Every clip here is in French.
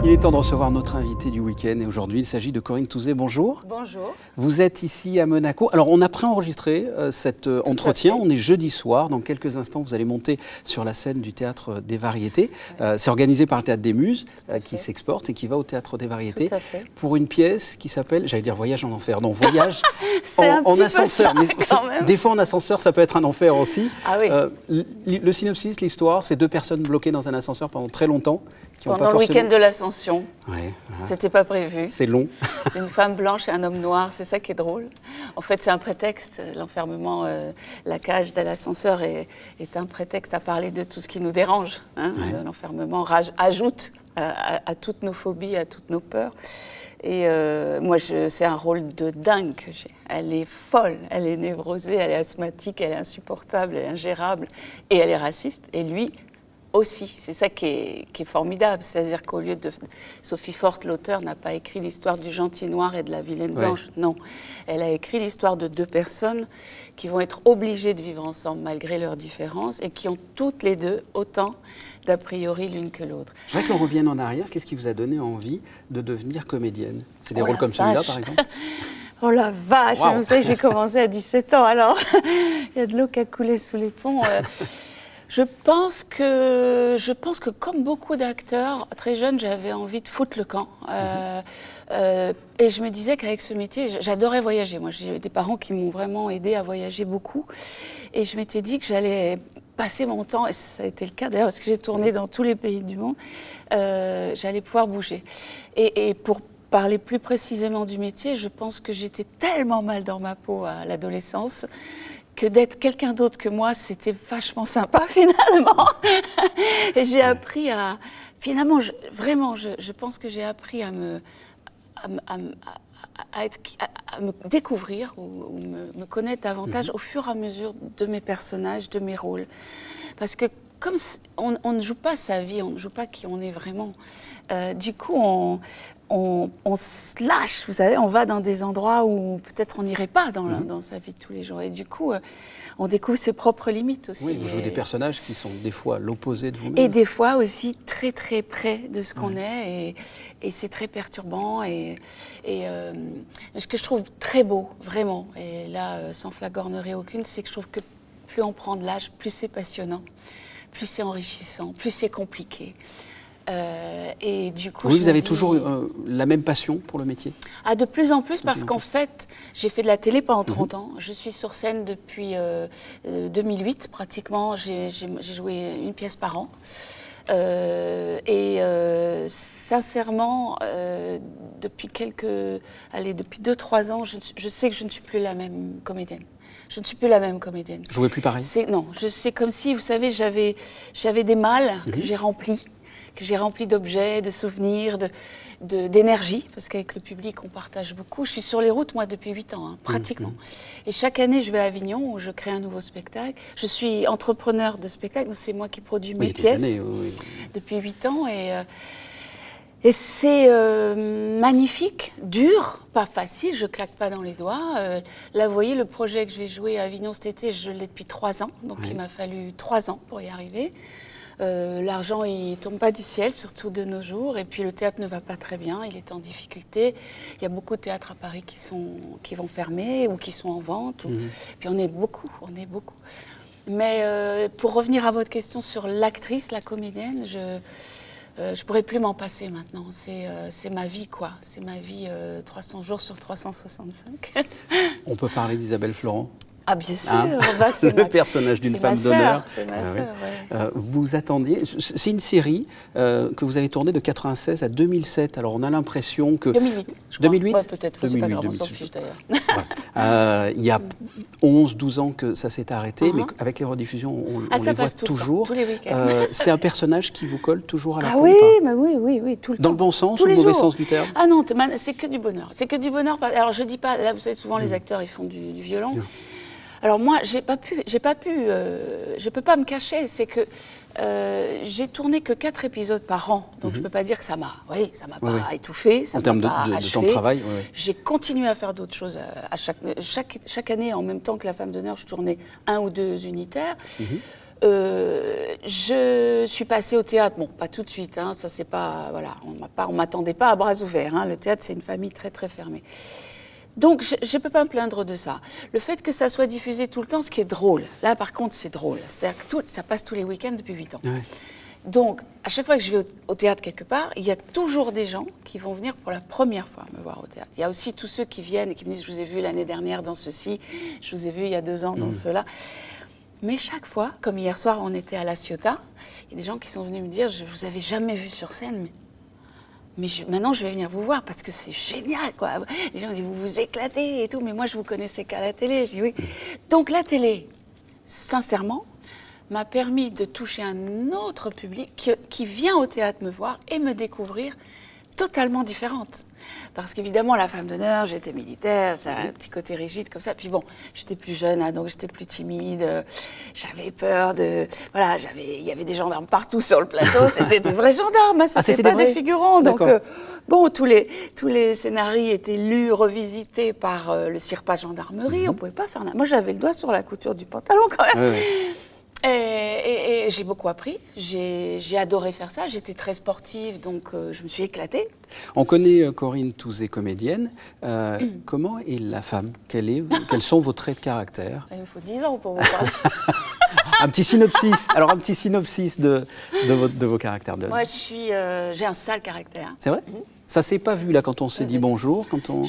Il est temps de recevoir notre invité du week-end et aujourd'hui il s'agit de Corinne Touzé. Bonjour. Bonjour. Vous êtes ici à Monaco. Alors on a préenregistré cet entretien, on est jeudi soir. Dans quelques instants vous allez monter sur la scène du Théâtre des Variétés. C'est organisé par le Théâtre des Muses qui s'exporte et qui va au Théâtre des Variétés pour une pièce qui s'appelle, j'allais dire Voyage en enfer, non Voyage en ascenseur. Mais des fois en ascenseur ça peut être un enfer aussi. Ah oui. Le synopsis, l'histoire, c'est deux personnes bloquées dans un ascenseur pendant très longtemps. Pendant le week-end de l'Ascension. Ouais, voilà. C'était pas prévu. C'est long. Une femme blanche et un homme noir, c'est ça qui est drôle. En fait, c'est un prétexte. L'enfermement, la cage de l'ascenseur est un prétexte à parler de tout ce qui nous dérange. Hein. Ouais. L'enfermement ajoute à toutes nos phobies, à toutes nos peurs. Et moi, c'est un rôle de dingue que j'ai. Elle est folle, elle est névrosée, elle est asthmatique, elle est insupportable, elle est ingérable et elle est raciste. Et lui aussi, c'est ça qui est formidable. C'est-à-dire qu'au lieu de... Sophie Forte, l'auteur, n'a pas écrit l'histoire du gentil noir et de la vilaine blanche. Ouais. Non. Elle a écrit l'histoire de deux personnes qui vont être obligées de vivre ensemble malgré leurs différences et qui ont toutes les deux autant d'a priori l'une que l'autre. Je voudrais qu'on revienne en arrière. Qu'est-ce qui vous a donné envie de devenir comédienne? C'est des rôles comme celui-là, par exemple? Oh la vache, wow. Vous savez, j'ai commencé à 17 ans, alors il y a de l'eau qui a coulé sous les ponts. Je pense que comme beaucoup d'acteurs, très jeune, j'avais envie de foutre le camp. Et je me disais qu'avec ce métier, j'adorais voyager. Moi, j'ai des parents qui m'ont vraiment aidée à voyager beaucoup. Et je m'étais dit que j'allais passer mon temps, et ça a été le cas d'ailleurs, parce que j'ai tourné dans tous les pays du monde, j'allais pouvoir bouger. Et pour parler plus précisément du métier, je pense que j'étais tellement mal dans ma peau à l'adolescence que d'être quelqu'un d'autre que moi, c'était vachement sympa finalement. Et j'ai appris à... Finalement, je pense que j'ai appris à me découvrir ou me connaître davantage au fur et à mesure de mes personnages, de mes rôles. Parce que comme on ne joue pas sa vie, on ne joue pas qui on est vraiment, du coup on se lâche, vous savez, on va dans des endroits où peut-être on n'irait pas dans sa vie de tous les jours. Et du coup, on découvre ses propres limites aussi. Oui, vous jouez des personnages qui sont des fois l'opposé de vous-même. Et des fois aussi très très près de ce qu'on est. Et c'est très perturbant. Et ce que je trouve très beau, vraiment, et là, sans flagornerie aucune, c'est que je trouve que plus on prend de l'âge, plus c'est passionnant, plus c'est enrichissant, plus c'est compliqué. Et du coup, oui, vous avez toujours la même passion pour le métier? Ah, de plus en plus, parce qu'en fait, j'ai fait de la télé pendant 30 ans. Je suis sur scène depuis 2008, pratiquement. J'ai joué une pièce par an. Sincèrement, depuis 2-3 ans, je sais que je ne suis plus la même comédienne. Je ne suis plus la même comédienne. Vous jouez plus pareil? Non, c'est comme si, vous savez, j'avais des malles que j'ai remplis. Que j'ai rempli d'objets, de souvenirs, d'énergie, parce qu'avec le public, on partage beaucoup. Je suis sur les routes, moi, depuis 8 ans, pratiquement. Et chaque année, je vais à Avignon, où je crée un nouveau spectacle. Je suis entrepreneur de spectacle, donc c'est moi qui produis mes pièces depuis 8 ans. Et c'est magnifique, dur, pas facile, je claque pas dans les doigts. Là, vous voyez, le projet que je vais jouer à Avignon cet été, je l'ai depuis 3 ans, donc il m'a fallu 3 ans pour y arriver. L'argent, il tombe pas du ciel, surtout de nos jours. Et puis le théâtre ne va pas très bien, il est en difficulté. Il y a beaucoup de théâtres à Paris qui vont fermer ou qui sont en vente. Puis on est beaucoup. Mais pour revenir à votre question sur l'actrice, la comédienne, je pourrais plus m'en passer maintenant. C'est ma vie, quoi. C'est ma vie 300 jours sur 365. On peut parler d'Isabelle Florent? Ah bien sûr, le personnage d'une femme d'honneur. C'est ma sœur, ouais. Vous attendiez, c'est une série que vous avez tournée de 96 à 2007. Alors on a l'impression que... 2008, je crois. 2008 ouais, peut-être, c'est pas grave, on s'en fiche d'ailleurs. Ouais. Il y a 11-12 ans que ça s'est arrêté, mais avec les rediffusions, on les voit toujours. Tous les week-ends. C'est un personnage qui vous colle toujours à la peau? Oui, mais oui, tout le temps. Dans le bon sens ou le mauvais sens du terme? Ah non, c'est que du bonheur. C'est que du bonheur. Alors je dis pas, là vous savez, souvent les acteurs, ils font du violon. Alors moi, je peux pas me cacher, c'est que j'ai tourné que 4 épisodes par an, donc je peux pas dire que ça m'a pas étouffée, ça en termes m'a pas de temps de travail. J'ai continué à faire d'autres choses à chaque année, en même temps que La Femme d'honneur, je tournais 1 ou 2 unitaires. Je suis passée au théâtre, bon, pas tout de suite, hein, ça c'est pas, voilà, on m'attendait pas à bras ouverts, hein, le théâtre c'est une famille très très fermée. Donc je ne peux pas me plaindre de ça. Le fait que ça soit diffusé tout le temps, ce qui est drôle, là par contre c'est drôle, c'est-à-dire que ça passe tous les week-ends depuis 8 ans. Ouais. Donc à chaque fois que je vais au théâtre quelque part, il y a toujours des gens qui vont venir pour la première fois me voir au théâtre. Il y a aussi tous ceux qui viennent et qui me disent « je vous ai vu l'année dernière dans ceci, je vous ai vu il y a 2 ans dans cela ». Mais chaque fois, comme hier soir, on était à La Ciotat, il y a des gens qui sont venus me dire « je ne vous avais jamais vu sur scène, mais maintenant je vais venir vous voir parce que c'est génial, quoi. » Les gens disent « vous vous éclatez et tout, mais moi je vous connaissais qu'à la télé. » Je dis « oui. » Donc la télé, sincèrement, m'a permis de toucher un autre public qui vient au théâtre me voir et me découvrir totalement différente. Parce qu'évidemment, la femme d'honneur, j'étais militaire, ça a un petit côté rigide comme ça. Puis bon, j'étais plus jeune, hein, donc j'étais plus timide. J'avais peur de... Voilà, il y avait des gendarmes partout sur le plateau. C'était des vrais gendarmes, hein, c'était pas des figurants. Donc bon, tous les scénarios étaient lus, revisités par le CIRPA gendarmerie. On pouvait pas faire... Moi, j'avais le doigt sur la couture du pantalon quand même. Et j'ai beaucoup appris, j'ai adoré faire ça, j'étais très sportive, donc je me suis éclatée. On connaît Corinne Touzé, comédienne. Comment est la femme? Quels sont vos traits de caractère? Il me faut 10 ans pour vous parler. Un petit synopsis, alors un petit synopsis de vos caractères. Moi, j'ai un sale caractère. C'est vrai? Ça s'est pas vu là quand on s'est dit bonjour, quand on...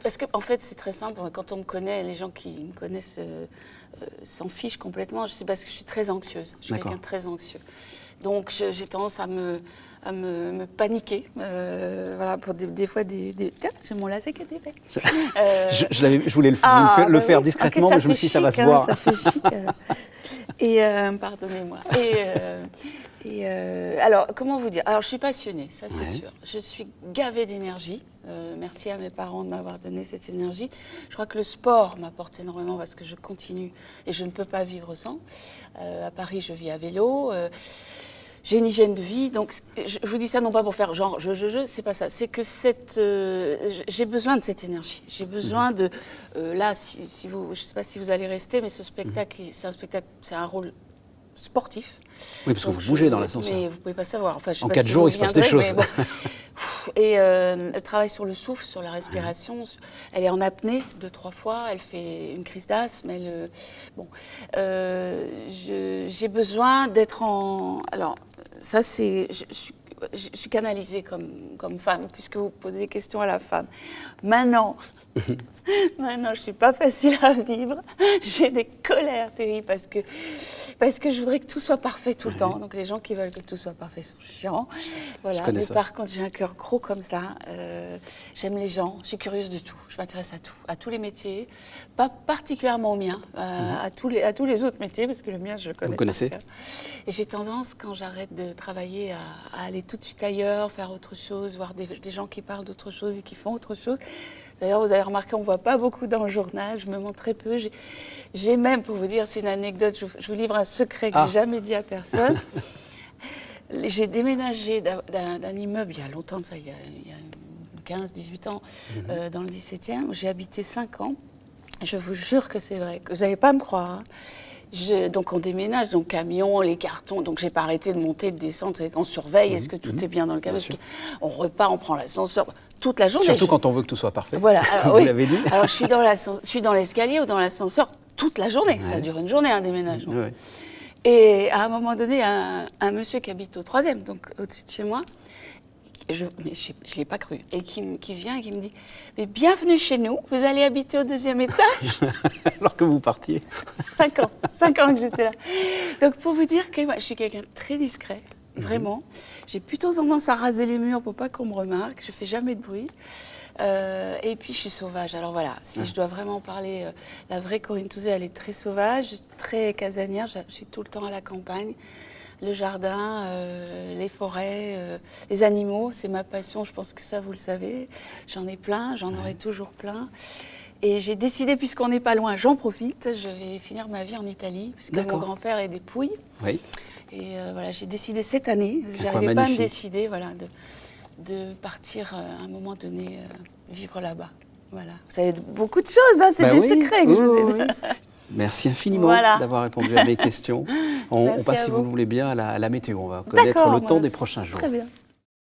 Parce que en fait c'est très simple, quand on me connaît, les gens qui me connaissent s'en fichent complètement. C'est parce que je suis très anxieuse. Je suis quelqu'un de très anxieux. Donc j'ai tendance à me paniquer. Voilà, pour des fois tiens, j'ai mon lacet qui a été fait. Je voulais le faire discrètement, mais je me suis dit ça va se voir. Ça fait chic. Et pardonnez-moi. Alors, comment vous dire? Alors, je suis passionnée, ça c'est sûr. Je suis gavée d'énergie. Merci à mes parents de m'avoir donné cette énergie. Je crois que le sport m'apporte énormément parce que je continue et je ne peux pas vivre sans. À Paris, je vis à vélo. J'ai une hygiène de vie, donc je vous dis ça non pas pour faire genre c'est pas ça. C'est que j'ai besoin de cette énergie. J'ai besoin de... là, si vous, je ne sais pas si vous allez rester, mais ce spectacle, c'est un rôle sportif. Oui, parce que vous bougez dans l'ascenseur. Mais vous ne pouvez pas savoir. Enfin, en 4 jours, il se passe des choses. Bon. Et elle travaille sur le souffle, sur la respiration. Elle est en apnée 2-3 fois. Elle fait une crise d'asthme. J'ai besoin d'être en... Alors, ça, c'est... Je suis canalisée comme femme, puisque vous posez des questions à la femme. Maintenant, je suis pas facile à vivre. J'ai des colères terribles parce que je voudrais que tout soit parfait tout le temps. Donc les gens qui veulent que tout soit parfait sont chiants. Voilà. Mais par contre, j'ai un cœur gros comme ça. J'aime les gens. Je suis curieuse de tout. Je m'intéresse à tout, à tous les métiers, pas particulièrement au mien, à tous les autres métiers parce que le mien je le connais. Vous connaissez? Et j'ai tendance, quand j'arrête de travailler, à aller tout de suite ailleurs, faire autre chose, voir des gens qui parlent d'autre chose et qui font autre chose. D'ailleurs, vous avez remarqué, on ne voit pas beaucoup dans le journal, je me montre très peu. J'ai même, pour vous dire, c'est une anecdote, je vous livre un secret que je n'ai jamais dit à personne. J'ai déménagé d'un immeuble, il y a longtemps de ça, il y a 15-18 ans, dans le 17e, où j'ai habité 5 ans. Je vous jure que c'est vrai, que vous n'allez pas me croire. Hein. Donc on déménage, donc camion, les cartons, donc j'ai pas arrêté de monter, de descendre, on surveille, est-ce que tout est bien dans le camion, on repart, on prend l'ascenseur, toute la journée. Surtout quand on veut que tout soit parfait, voilà, alors, vous l'avez dit. Alors je suis dans l'escalier ou dans l'ascenseur toute la journée, ça dure une journée un déménagement. Et à un moment donné, un monsieur qui habite au 3e, donc au-dessus de chez moi, je ne l'ai pas cru, et qui vient et qui me dit « Mais bienvenue chez nous, vous allez habiter au 2e étage ?» Alors que vous partiez. 5 ans que j'étais là. Donc pour vous dire que moi, je suis quelqu'un de très discret, vraiment. J'ai plutôt tendance à raser les murs pour pas qu'on me remarque, je fais jamais de bruit. Et puis je suis sauvage. Alors voilà, si je dois vraiment parler, la vraie Corinne Touzé, elle est très sauvage, très casanière, je suis tout le temps à la campagne. Le jardin, les forêts, les animaux, c'est ma passion, je pense que ça vous le savez. J'en ai plein, j'en aurai toujours plein. Et j'ai décidé, puisqu'on n'est pas loin, j'en profite, je vais finir ma vie en Italie, parce que mon grand-père est des Pouilles. Oui. Et voilà, j'ai décidé cette année, je n'arrivais pas à me décider, voilà, de partir à un moment donné vivre là-bas. Voilà. Vous savez beaucoup de choses, hein, c'est des secrets que je vous ai donnés. Merci infiniment d'avoir répondu à mes questions. On Merci passe, à si vous. vous le voulez bien, à la météo. On va connaître D'accord, le temps voilà. des prochains jours. Très bien.